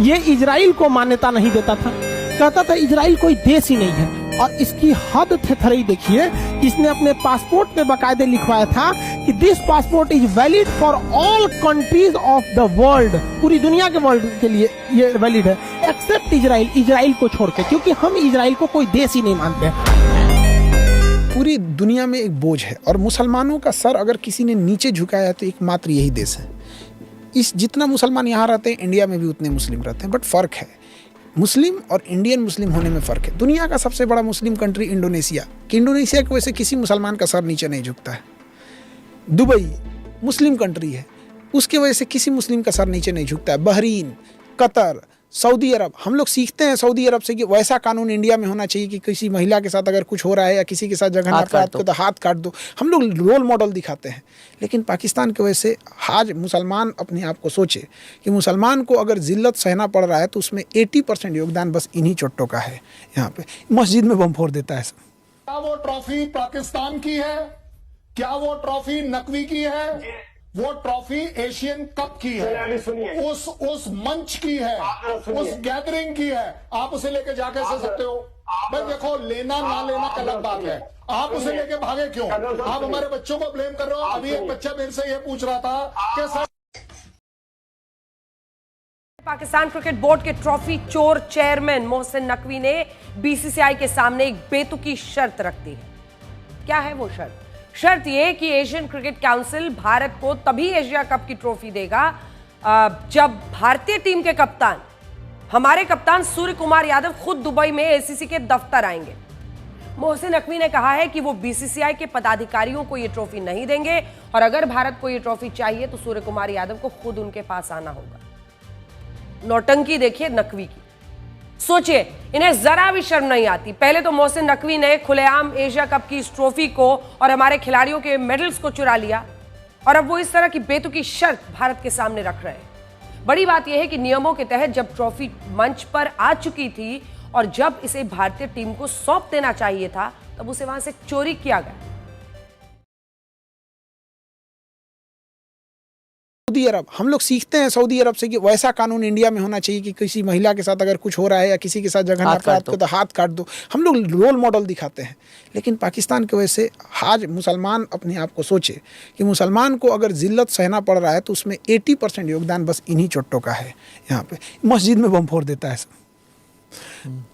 ये इजराइल को मान्यता नहीं देता था, कहता था इजराइल कोई देश ही नहीं है। और इसकी हद थेथरई देखिए, इसने अपने पासपोर्ट पे बाकायदे लिखवाया था कि this passport is valid for all countries of the world, पूरी दुनिया के वर्ल्ड के लिए ये वैलिड है, एक्सेप्ट इजराइल, इजराइल को छोड़ के, क्योंकि हम इजराइल को कोई देश ही नहीं मानते। पूरी दुनिया में एक बोझ है और मुसलमानों का सर अगर किसी ने नीचे झुकाया है तो एकमात्र यही देश है। इस जितना मुसलमान यहाँ रहते हैं, इंडिया में भी उतने मुस्लिम रहते हैं, बट फ़र्क है, मुस्लिम और इंडियन मुस्लिम होने में फ़र्क है। दुनिया का सबसे बड़ा मुस्लिम कंट्री इंडोनेशिया, कि इंडोनेशिया की वजह से किसी मुसलमान का सर नीचे नहीं झुकता है। दुबई मुस्लिम कंट्री है, उसके वजह से किसी मुस्लिम का सर नीचे नहीं झुकता है। बहरीन, कतर, सऊदी अरब, हम लोग सीखते हैं सऊदी अरब से कि वैसा कानून इंडिया में होना चाहिए कि किसी महिला के साथ अगर कुछ हो रहा है या किसी के साथ जघन्य अपराध को तो हाथ काट दो। हम लोग रोल मॉडल दिखाते हैं, लेकिन पाकिस्तान की वजह से आज मुसलमान अपने आप को सोचे कि मुसलमान को अगर जिल्लत सहना पड़ रहा है तो उसमें 80% योगदान बस इन्हीं चोट्टों का है। यहाँ पे मस्जिद में बम फोड़ देता है सब। क्या वो ट्रॉफी पाकिस्तान की है? क्या वो ट्रॉफी नकवी की है? वो ट्रॉफी एशियन कप की है, उस मंच की है, उस गैदरिंग की है। आप उसे लेके जा कैसे सकते हो? भाई देखो, लेना ना लेना का अलग बात है, आप उसे लेके भागे क्यों? आप हमारे बच्चों को ब्लेम कर रहे हो। अभी एक बच्चा मेरे से ये पूछ रहा था कि सर, पाकिस्तान क्रिकेट बोर्ड के ट्रॉफी चोर चेयरमैन मोहसिन नकवी ने बीसीसीआई के सामने एक बेतुकी शर्त रख दी है। क्या है वो शर्त? शर्त यह कि एशियन क्रिकेट काउंसिल भारत को तभी एशिया कप की ट्रॉफी देगा जब भारतीय टीम के कप्तान, हमारे कप्तान सूर्य कुमार यादव खुद दुबई में एसीसी के दफ्तर आएंगे। मोहसिन नकवी ने कहा है कि वो बीसीसीआई के पदाधिकारियों को ये ट्रॉफी नहीं देंगे और अगर भारत को ये ट्रॉफी चाहिए तो सूर्य कुमार यादव को खुद उनके पास आना होगा। नौटंकी देखिए नकवी की, सोचिए, इन्हें जरा भी शर्म नहीं आती। पहले तो मोहसिन नकवी ने खुलेआम एशिया कप की इस ट्रॉफी को और हमारे खिलाड़ियों के मेडल्स को चुरा लिया और अब वो इस तरह की बेतुकी शर्त भारत के सामने रख रहे हैं। बड़ी बात यह है कि नियमों के तहत जब ट्रॉफी मंच पर आ चुकी थी और जब इसे भारतीय टीम को सौंप देना चाहिए था तब उसे वहां से चोरी किया गया। सऊदी अरब, हम लोग सीखते हैं सऊदी अरब से कि वैसा कानून इंडिया में होना चाहिए कि किसी महिला के साथ अगर कुछ हो रहा है या किसी के साथ जघन्य अपराध को तो हाथ काट दो। हम लोग रोल मॉडल दिखाते हैं, लेकिन पाकिस्तान की वजह से आज मुसलमान अपने आप को सोचे कि मुसलमान को अगर जिल्लत सहना पड़ रहा है तो उसमें 80% योगदान बस इन्हीं चोट्टों का है। यहाँ पे मस्जिद में बम फोड़ देता है सब।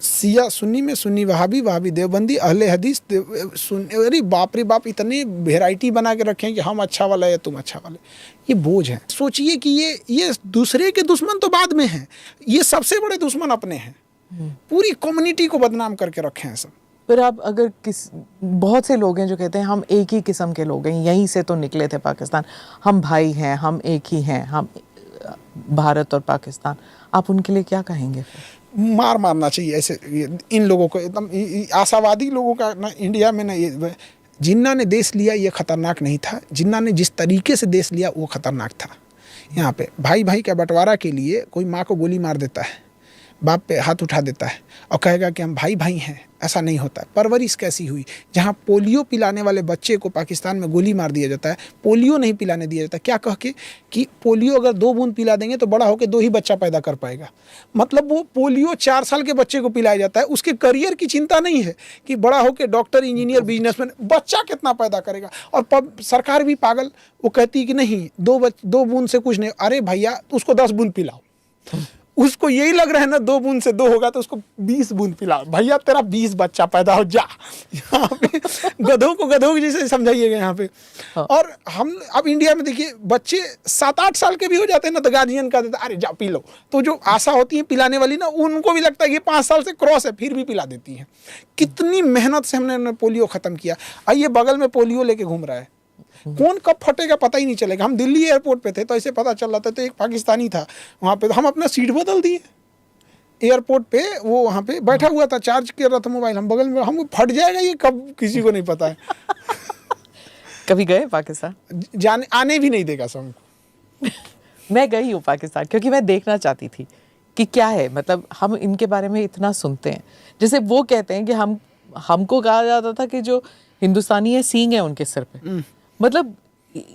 सिया सुन्नी में सुन्नी, वहाबी वहाबी, देवबंदी, अहले हदीस, अरे बाप रे बाप, इतने वेराइटी बना के रखे हैं कि हम अच्छा वाला है तुम अच्छा वाले। ये बोझ है। सोचिए कि ये दूसरे के दुश्मन तो बाद में हैं, ये सबसे बड़े दुश्मन अपने हैं। पूरी कम्युनिटी को बदनाम करके रखे हैं सब। फिर आप अगर बहुत से लोग हैं जो कहते हैं हम एक ही किस्म के लोग हैं, यहीं से तो निकले थे पाकिस्तान, हम भाई हैं, हम एक ही हैं, हम भारत और पाकिस्तान, आप उनके लिए क्या कहेंगे? मारना चाहिए ऐसे इन लोगों को, एकदम आशावादी लोगों का ना इंडिया में ना। ये जिन्ना ने देश लिया ये खतरनाक नहीं था, जिन्ना ने जिस तरीके से देश लिया वो खतरनाक था। यहाँ पे भाई भाई का बंटवारा के लिए कोई माँ को गोली मार देता है, बाप पे हाथ उठा देता है और कहेगा कि हम भाई भाई हैं, ऐसा नहीं होता है। परवरिश कैसी हुई, जहाँ पोलियो पिलाने वाले बच्चे को पाकिस्तान में गोली मार दिया जाता है, पोलियो नहीं पिलाने दिया जाता, क्या कह के कि पोलियो अगर 2 बूंद पिला देंगे तो बड़ा होकर 2 ही बच्चा पैदा कर पाएगा। मतलब वो पोलियो 4 साल के बच्चे को पिलाया जाता है, उसके करियर की चिंता नहीं है कि बड़ा होकर डॉक्टर, इंजीनियर, बिजनेसमैन, बच्चा कितना पैदा करेगा। और सरकार भी पागल, वो कहती है कि नहीं 2 बूंद से कुछ नहीं। अरे भैया उसको 10 बूंद पिलाओ, उसको यही लग रहा है ना 2 बूंद से 2 होगा तो उसको 20 बूंद पिलाओ। भैया तेरा 20 बच्चा पैदा हो जा। यहाँ पे गधों को गधों जैसे समझाइएगा यहाँ पे। हाँ। और हम अब इंडिया में देखिए बच्चे 7-8 साल के भी हो जाते हैं ना तो गार्जियन का देता अरे जा पी लो। तो जो आशा होती है पिलाने वाली ना, उनको भी लगता है कि 5 साल से क्रॉस है, फिर भी पिला देती हैं। कितनी मेहनत से हमने पोलियो ख़त्म किया। आइए बगल में पोलियो लेके घूम रहा है, कौन कब फटेगा पता ही नहीं चलेगा। हम दिल्ली एयरपोर्ट पे थे तो ऐसे पता चल रहा था, तो एक पाकिस्तानी था वहाँ पे, तो हम अपना सीट बदल दिए एयरपोर्ट पे। वो वहाँ पे बैठा हुआ था, चार्ज कर रहा था मोबाइल, हम बगल में, हम फट जाएगा ये कब किसी को नहीं पता है। कभी गए पाकिस्तान? जाने आने भी नहीं देगा सब। मैं गई हूँ पाकिस्तान क्योंकि मैं देखना चाहती थी कि क्या है, मतलब हम इनके बारे में इतना सुनते हैं। जैसे वो कहते हैं कि हमको कहा जाता था कि जो हिंदुस्तानी है सींग है उनके सिर पे। मतलब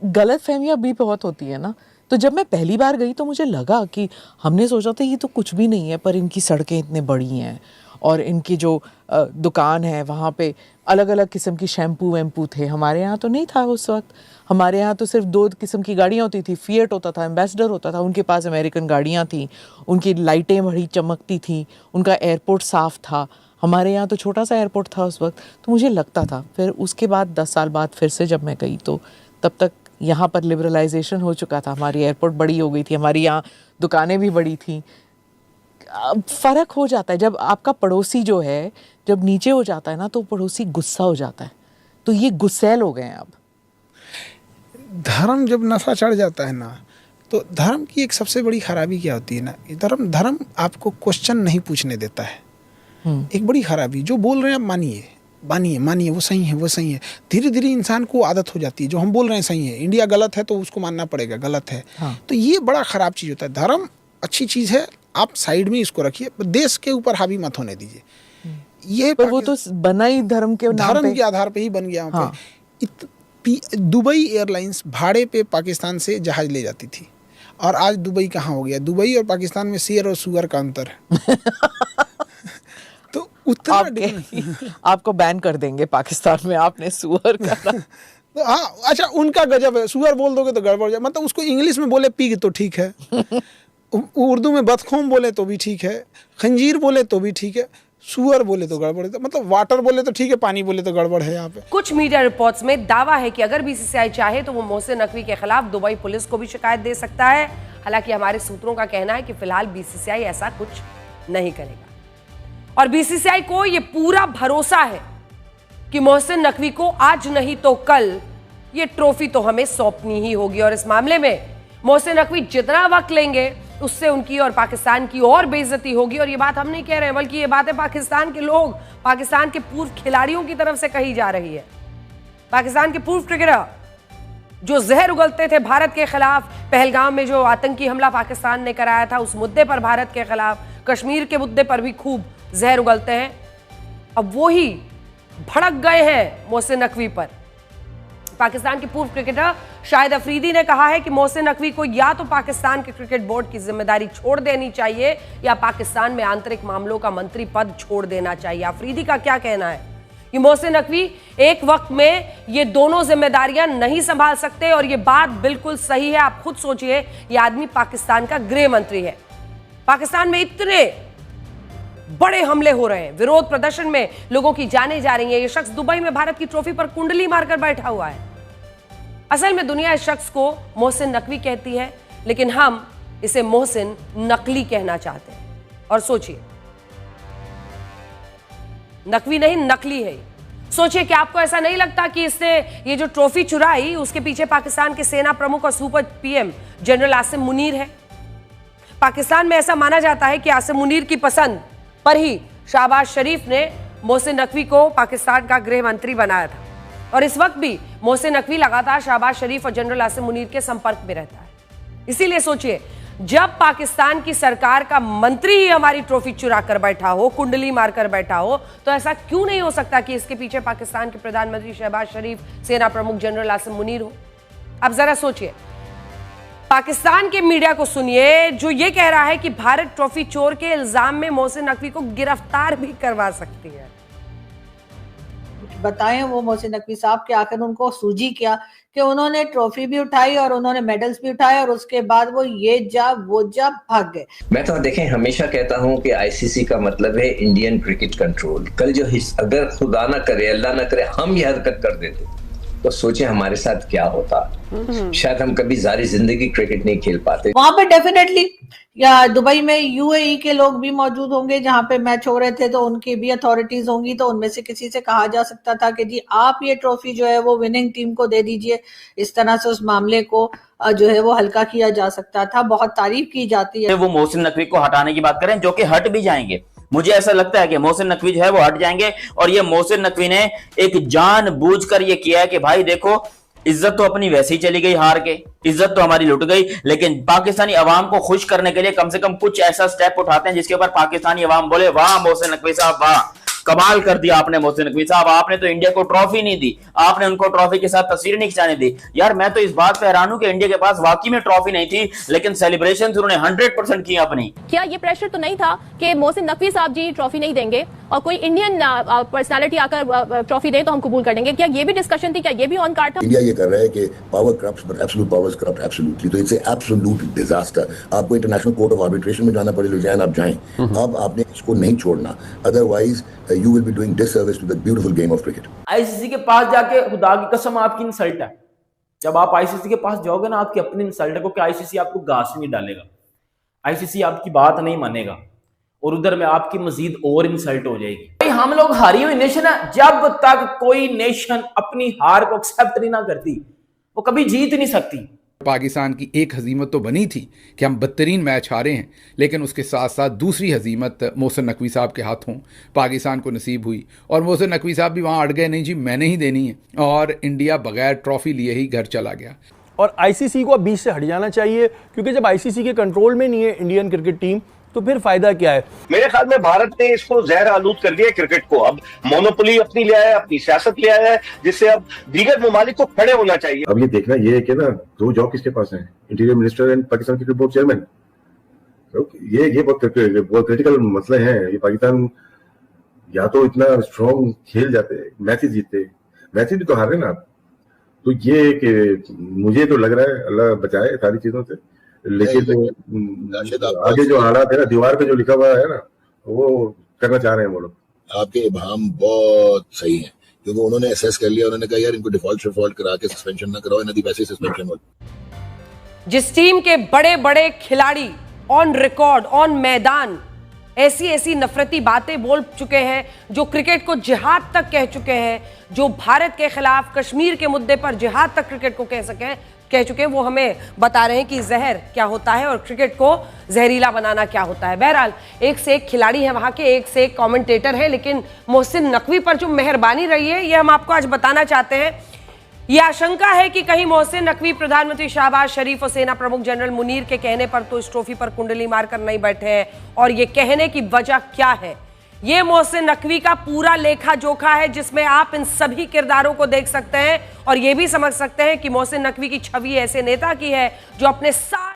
गलत फहमियाँ भी बहुत होती है ना, तो जब मैं पहली बार गई तो मुझे लगा कि हमने सोचा था ये तो कुछ भी नहीं है, पर इनकी सड़कें इतने बड़ी हैं और इनकी जो दुकान है वहाँ पे अलग अलग किस्म की शैम्पू वैम्पू थे। हमारे यहाँ तो नहीं था उस वक्त, हमारे यहाँ तो सिर्फ 2 किस्म की गाड़ियाँ होती थी, फिएट होता था, एम्बेसडर होता था, उनके पास अमेरिकन गाड़ियाँ थी, उनकी लाइटें बड़ी चमकती थी, उनका एयरपोर्ट साफ़ था। हमारे यहाँ तो छोटा सा एयरपोर्ट था उस वक्त। तो मुझे लगता था, फिर उसके बाद 10 साल बाद फिर से जब मैं गई तो तब तक यहाँ पर लिबरलाइजेशन हो चुका था, हमारी एयरपोर्ट बड़ी हो गई थी, हमारी यहाँ दुकानें भी बड़ी थी। फ़र्क हो जाता है जब आपका पड़ोसी जो है जब नीचे हो जाता है ना, तो पड़ोसी गुस्सा हो जाता है। तो ये गुस्सैल हो गए हैं अब। धर्म जब नशा चढ़ जाता है ना, तो धर्म की एक सबसे बड़ी खराबी क्या होती है ना, धर्म आपको क्वेश्चन नहीं पूछने देता है। एक बड़ी खराबी, जो बोल रहे हैं आप मानिए, वो सही है। धीरे धीरे इंसान को आदत हो जाती है, जो हम बोल रहे हैं सही है, इंडिया गलत है तो उसको मानना पड़ेगा गलत है। हाँ। तो ये बड़ा खराब चीज़ होता है। धर्म अच्छी चीज़ है, आप साइड में इसको रखिए, देश के ऊपर हावी मत होने दीजिए। ये पर वो तो बना ही धर्म के नाम पे, धर्म के आधार पे ही बन गया। हाँ। दुबई एयरलाइंस भाड़े पे पाकिस्तान से जहाज ले जाती थी, और आज दुबई कहाँ हो गया? दुबई और पाकिस्तान में शेर और सुअर का अंतर है। तो उतना आपको बैन कर देंगे पाकिस्तान में, आपने सुअर का। हाँ, अच्छा, उनका गजब है, सुअर बोल दोगे तो गड़बड़ जाए। मतलब उसको इंग्लिश में बोले पिग तो ठीक है, उर्दू में बदखोम बोले तो भी ठीक है, खंजीर बोले तो भी ठीक है, सुअर बोले तो गड़बड़ है। मतलब वाटर बोले तो ठीक है, पानी बोले तो गड़बड़ है यहाँ पे। कुछ मीडिया रिपोर्ट्स में दावा है कि अगर बीसीसीआई चाहे तो वो मोहसिन नकवी के खिलाफ दुबई पुलिस को भी शिकायत दे सकता है। हालांकि हमारे सूत्रों का कहना है कि फिलहाल बीसीसीआई ऐसा कुछ नहीं करेगा, और बीसीसीआई को ये पूरा भरोसा है कि मोहसिन नकवी को आज नहीं तो कल ये ट्रॉफी तो हमें सौंपनी ही होगी। और इस मामले में मोहसिन नकवी जितना वक्त लेंगे उससे उनकी और पाकिस्तान की और बेइज्जती होगी। और ये बात हम नहीं कह रहे हैं, बल्कि ये बातें पाकिस्तान के लोग, पाकिस्तान के पूर्व खिलाड़ियों की तरफ से कही जा रही है। पाकिस्तान के पूर्व क्रिकेटर जो जहर उगलते थे भारत के खिलाफ, पहलगाम में जो आतंकी हमला पाकिस्तान ने कराया था उस मुद्दे पर भारत के खिलाफ, कश्मीर के मुद्दे पर भी खूब जहर उगलते हैं, अब वो ही भड़क गए हैं मोहसिन नकवी पर। पाकिस्तान के पूर्व क्रिकेटर शाहिद अफरीदी ने कहा है कि मोहसिन नकवी को या तो पाकिस्तान के क्रिकेट बोर्ड की जिम्मेदारी छोड़ देनी चाहिए या पाकिस्तान में आंतरिक मामलों का मंत्री पद छोड़ देना चाहिए। अफरीदी का क्या कहना है कि मोहसिन नकवी एक वक्त में ये दोनों जिम्मेदारियां नहीं संभाल सकते, और ये बात बिल्कुल सही है। आप खुद सोचिए, ये आदमी पाकिस्तान का गृह मंत्री है, पाकिस्तान में इतने बड़े हमले हो रहे हैं, विरोध प्रदर्शन में लोगों की जानें जा रही हैं, ये शख्स दुबई में भारत की ट्रॉफी पर कुंडली मारकर बैठा हुआ है। असल में दुनिया इस शख्स को मोहसिन नकवी कहती है, लेकिन हम इसे मोहसिन नकली कहना चाहते हैं। और सोचिए, नकवी नहीं नकली है। सोचिए कि आपको ऐसा नहीं लगता कि इसने ये जो ट्रॉफी चुराई उसके पीछे पाकिस्तान के सेना प्रमुख और super PM general Asim Munir है। पाकिस्तान में ऐसा माना जाता है कि आसिम मुनीर की पसंद पर ही शहबाज शरीफ ने मोहसिन नकवी को पाकिस्तान का गृह मंत्री बनाया था, और इस वक्त भी मोहसिन नकवी लगातार शहबाज शरीफ और जनरल आसिम मुनीर के संपर्क में रहता है। इसीलिए सोचिए, जब पाकिस्तान की सरकार का मंत्री ही हमारी ट्रॉफी चुरा कर बैठा हो, कुंडली मारकर बैठा हो, तो ऐसा क्यों नहीं हो सकता कि इसके पीछे पाकिस्तान के प्रधानमंत्री शहबाज शरीफ, सेना प्रमुख जनरल आसिम मुनीर हो। अब जरा सोचिए, पाकिस्तान के मीडिया को सुनिए जो ये कह रहा है कि भारत ट्रॉफी चोर के इल्जाम में मोहसिन नकवी को गिरफ्तार भी करवा सकती है। बताएं वो मोहसिन नकवी साहब कि आखिर उनको सूझी क्या कि उन्होंने ट्रॉफी भी उठाई और उन्होंने मेडल्स भी उठाए, और उसके बाद वो ये जा वो जा भाग गए। मैं तो देखें हमेशा कहता हूं कि आईसीसी का मतलब है इंडियन क्रिकेट कंट्रोल। कल जो अगर खुदा ना करे, अल्लाह ना करे, हम ये हरकत कर देते तो सोचे हमारे साथ क्या होता। शायद हम कभी सारी जिंदगी क्रिकेट नहीं खेल पाते। वहां पे डेफिनेटली या दुबई में यूएई के लोग भी मौजूद होंगे जहां पे मैच हो रहे थे, तो उनकी भी अथॉरिटीज होंगी, तो उनमें से किसी से कहा जा सकता था कि जी आप ये ट्रॉफी जो है वो विनिंग टीम को दे दीजिए। इस तरह से उस मामले को जो है वो हल्का किया जा सकता था। बहुत तारीफ की जाती है वो मोहसिन नकवी को हटाने की बात करें, जो कि हट भी जाएंगे। मुझे ऐसा लगता है कि मोहसिन नकवी जो है वो हट जाएंगे, और ये मोहसिन नकवी ने एक जानबूझकर ये किया है कि भाई देखो, इज्जत तो अपनी वैसे ही चली गई, हार के इज्जत तो हमारी लुट गई, लेकिन पाकिस्तानी अवाम को खुश करने के लिए कम से कम कुछ ऐसा स्टेप उठाते हैं जिसके ऊपर पाकिस्तानी अवाम बोले वाह मोहसिन नकवी साहब वाह, कमाल कर दिया आपने मोहसिन नकवी साहब, आपने तो इंडिया को ट्रॉफी नहीं दी, आपने उनको ट्रॉफी के साथ तस्वीरें नहीं खिंचाने दी। यार मैं तो इस बात पे हैरान हूं कि इंडिया के पास वाकई में ट्रॉफी नहीं थी, लेकिन सेलिब्रेशन उन्होंने 100% की अपनी। क्या ये प्रेशर तो नहीं था कि मोहसिन नकवी साहब जी ट्रॉफी नहीं देंगे और कोई इंडियन पर्सनालिटी आकर ट्रॉफी दे तो हम कबूल कर देंगे? क्या ये भी डिस्कशन थी? क्या ये भी ऑन कार्ड था? इंडिया ये कर रहा है कि power corrupts but absolute powers corrupt absolutely, तो इट्स एब्सोल्यूट डिजास्टर। आपको इंटरनेशनल कोर्ट ऑफ आर्बिट्रेशन में जाना पड़े, लुधियाना आप जाएं, अब आपने इसको नहीं छोड़ना, otherwise you will be doing disservice to the beautiful game of cricket. ICC के पास जाके खुदा की कसम आपकी इंसल्ट है। जब आप आईसीसी के पास जाओगे ना, आपकी अपनी इंसल्ट है, क्योंकि आईसीसी आपको घास नहीं डालेगा, आईसीसी आपकी बात नहीं मानेगा और उधर में आपकी मजीद और इंसल्ट हो जाएगी। भाई हम लोग हारी हुई नेशन है, जब तक कोई नेशन अपनी हार को एक्सेप्ट नहीं ना करती वो कभी जीत नहीं सकती। पाकिस्तान की एक हजीमत तो बनी थी कि हम बदतरीन मैच हारे हैं, लेकिन उसके साथ साथ दूसरी हजीमत मोहसिन नकवी साहब के हाथों पाकिस्तान को नसीब हुई और मोहसिन नकवी साहब भी वहाँ अड़ गए, नहीं जी मैंने ही देनी है, और इंडिया बगैर ट्रॉफी लिए ही घर चला गया। और आईसीसी को अब बीच से हट जाना चाहिए, क्योंकि जब आईसीसी के कंट्रोल में नहीं है इंडियन क्रिकेट टीम तो फिर फायदा क्या है? मेरे ख्याल में भारत ने इसको जहर आलूद कर दिया क्रिकेट को। अब मोनोपोली अपनी ले आया है, अपनी सियासत ले आया है, जिससे अब दीगर ममालिक को खड़े होना चाहिए। अब ये देखना ये है कि ना दो जॉब किसके पास है, interior minister and Pakistan cricket board chairman. ये बहुत क्रिटिकल मसले हैं। ये पाकिस्तान या तो इतना स्ट्रॉन्ग खेल जाते, मैचेस जीतते, मैचेस भी तो हारे ना आप। तो ये कि मुझे तो लग रहा है अल्लाह बचाए सारी चीजों से, लेकिन तो आगे जो हालात है ना, दीवार पे जो लिखा हुआ है ना, वो करना चाह रहे हैं वो लोग। आपके इबाम बहुत सही है, क्योंकि उन्होंने एसेस कर लिया, उन्होंने कहा यार इनको डिफॉल्ट करा के सस्पेंशन ना कराओ, इन्हें वैसे सस्पेंशन हो। जिस टीम के बड़े बड़े खिलाड़ी ऑन रिकॉर्ड ऑन मैदान ऐसी नफरती बातें बोल चुके हैं, जो क्रिकेट को जिहाद तक कह चुके हैं, जो भारत के खिलाफ कश्मीर के मुद्दे पर जिहाद तक क्रिकेट को कह चुके हैं, वो हमें बता रहे हैं कि जहर क्या होता है और क्रिकेट को जहरीला बनाना क्या होता है। बहरहाल एक से एक खिलाड़ी है वहां के, एक से एक कमेंटेटर है, लेकिन मोहसिन नकवी पर जो मेहरबानी रही है ये हम आपको आज बताना चाहते हैं। यह आशंका है कि कहीं मोहसिन नकवी प्रधानमंत्री शहबाज शरीफ और सेना प्रमुख जनरल मुनीर के कहने पर तो इस ट्रॉफी पर कुंडली मारकर नहीं बैठे हैं, और ये कहने की वजह क्या है, ये मोहसिन नकवी का पूरा लेखा जोखा है, जिसमें आप इन सभी किरदारों को देख सकते हैं और ये भी समझ सकते हैं कि मोहसिन नकवी की छवि ऐसे नेता की है जो अपने साथ